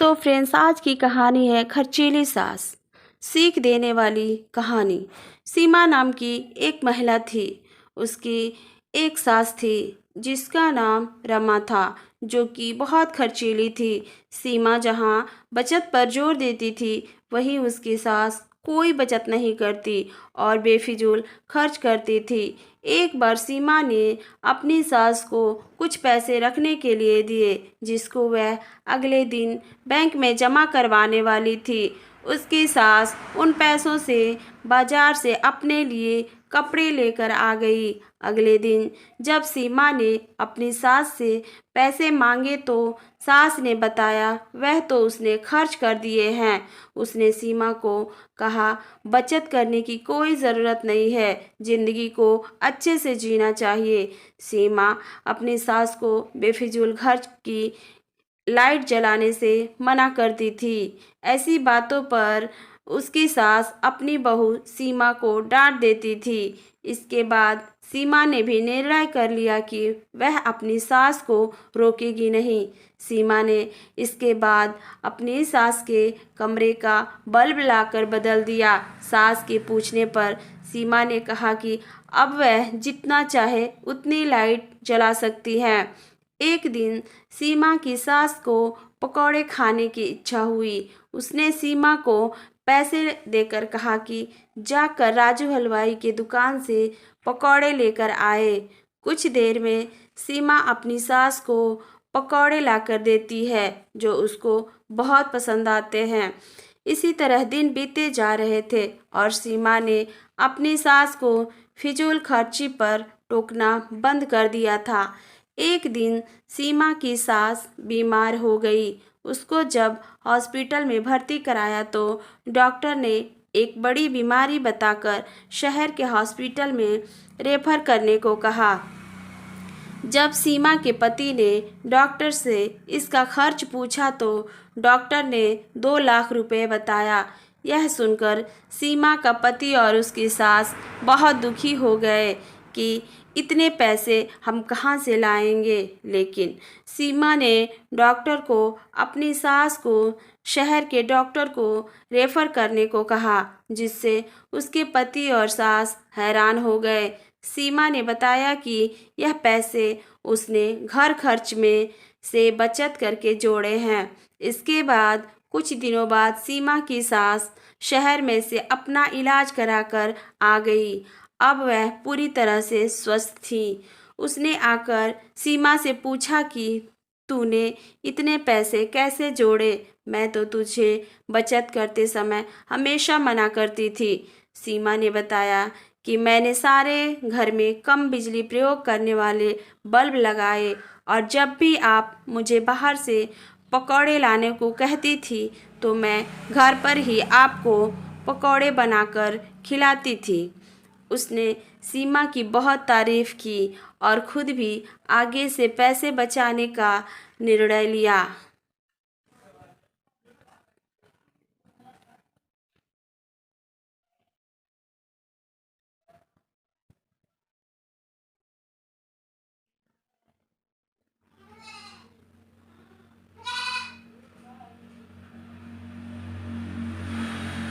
तो फ्रेंड्स, आज की कहानी है खर्चीली सास। सीख देने वाली कहानी। सीमा नाम की एक महिला थी। उसकी एक सास थी जिसका नाम रमा था, जो कि बहुत खर्चीली थी। सीमा जहाँ बचत पर जोर देती थी, वहीं उसकी सास कोई बचत नहीं करती और बेफिजूल खर्च करती थी। एक बार सीमा ने अपनी सास को कुछ पैसे रखने के लिए दिए, जिसको वह अगले दिन बैंक में जमा करवाने वाली थी। उसकी सास उन पैसों से बाजार से अपने लिए कपड़े लेकर आ गई। अगले दिन जब सीमा ने अपनी सास से पैसे मांगे तो सास ने बताया वह तो उसने खर्च कर दिए हैं। उसने सीमा को कहा, बचत करने की कोई ज़रूरत नहीं है, ज़िंदगी को अच्छे से जीना चाहिए। सीमा अपनी सास को बेफिजूल खर्च की लाइट जलाने से मना करती थी। ऐसी बातों पर उसकी सास अपनी बहू सीमा को डांट देती थी। इसके बाद सीमा ने भी निर्णय कर लिया कि वह अपनी सास को रोकेगी नहीं। सीमा ने इसके बाद अपनी सास के कमरे का बल्ब लाकर बदल दिया। सास के पूछने पर सीमा ने कहा कि अब वह जितना चाहे उतनी लाइट जला सकती है। एक दिन सीमा की सास को पकौड़े खाने की इच्छा हुई। उसने सीमा को पैसे देकर कहा कि जाकर राजू हलवाई के दुकान से पकौड़े लेकर आए। कुछ देर में सीमा अपनी सास को पकौड़े लाकर देती है, जो उसको बहुत पसंद आते हैं। इसी तरह दिन बीते जा रहे थे और सीमा ने अपनी सास को फिजूल खर्ची पर टोकना बंद कर दिया था। एक दिन सीमा की सास बीमार हो गई। उसको जब हॉस्पिटल में भर्ती कराया तो डॉक्टर ने एक बड़ी बीमारी बताकर शहर के हॉस्पिटल में रेफर करने को कहा। जब सीमा के पति ने डॉक्टर से इसका खर्च पूछा तो डॉक्टर ने 2 लाख रुपए बताया। यह सुनकर सीमा का पति और उसकी सास बहुत दुखी हो गए कि इतने पैसे हम कहाँ से लाएंगे। लेकिन सीमा ने डॉक्टर को अपनी सास को शहर के डॉक्टर को रेफर करने को कहा, जिससे उसके पति और सास हैरान हो गए। सीमा ने बताया कि यह पैसे उसने घर खर्च में से बचत करके जोड़े हैं। इसके बाद कुछ दिनों बाद सीमा की सास शहर में से अपना इलाज कराकर आ गई। अब वह पूरी तरह से स्वस्थ थी। उसने आकर सीमा से पूछा कि तूने इतने पैसे कैसे जोड़े? मैं तो तुझे बचत करते समय हमेशा मना करती थी। सीमा ने बताया कि मैंने सारे घर में कम बिजली प्रयोग करने वाले बल्ब लगाए और जब भी आप मुझे बाहर से पकौड़े लाने को कहती थी तो मैं घर पर ही आपको पकौड़े बनाकर खिलाती थी। उसने सीमा की बहुत तारीफ की और खुद भी आगे से पैसे बचाने का निर्णय लिया।